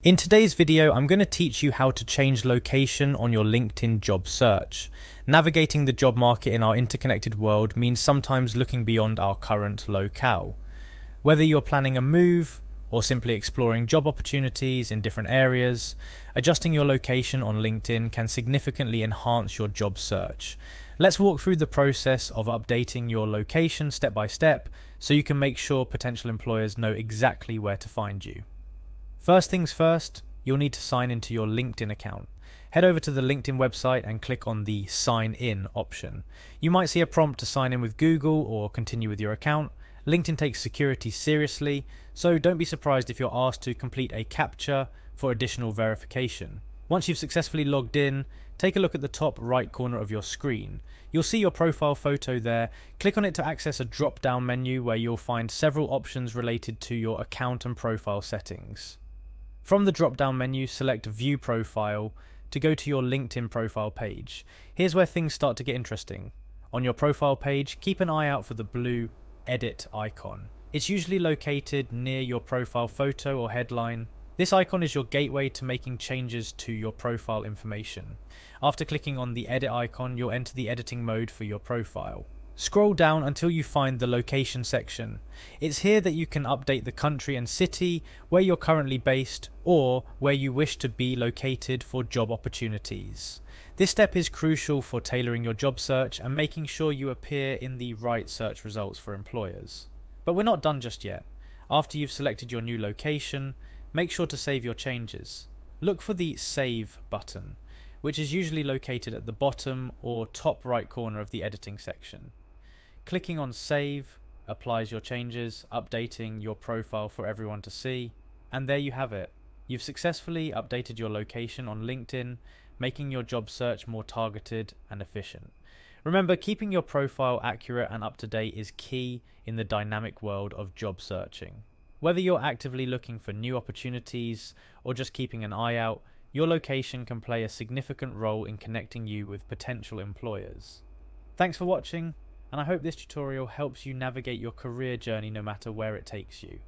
In today's video, I'm going to teach you how to change location on your LinkedIn job search. Navigating the job market in our interconnected world means sometimes looking beyond our current locale. Whether you're planning a move or simply exploring job opportunities in different areas, adjusting your location on LinkedIn can significantly enhance your job search. Let's walk through the process of updating your location step by step so you can make sure potential employers know exactly where to find you. First things first, you'll need to sign into your LinkedIn account. Head over to the LinkedIn website and click on the Sign In option. You might see a prompt to sign in with Google or continue with your account. LinkedIn takes security seriously, so don't be surprised if you're asked to complete a CAPTCHA for additional verification. Once you've successfully logged in, take a look at the top right corner of your screen. You'll see your profile photo there. Click on it to access a drop-down menu where you'll find several options related to your account and profile settings. From the drop-down menu, select View Profile to go to your LinkedIn profile page. Here's where things start to get interesting. On your profile page, keep an eye out for the blue Edit icon. It's usually located near your profile photo or headline. This icon is your gateway to making changes to your profile information. After clicking on the Edit icon, you'll enter the editing mode for your profile. Scroll down until you find the location section. It's here that you can update the country and city where you're currently based or where you wish to be located for job opportunities. This step is crucial for tailoring your job search and making sure you appear in the right search results for employers. But we're not done just yet. After you've selected your new location, make sure to save your changes. Look for the Save button, which is usually located at the bottom or top right corner of the editing section. Clicking on Save applies your changes, updating your profile for everyone to see, and there you have it. You've successfully updated your location on LinkedIn, making your job search more targeted and efficient. Remember, keeping your profile accurate and up to date is key in the dynamic world of job searching. Whether you're actively looking for new opportunities or just keeping an eye out, your location can play a significant role in connecting you with potential employers. Thanks for watching, and I hope this tutorial helps you navigate your career journey no matter where it takes you.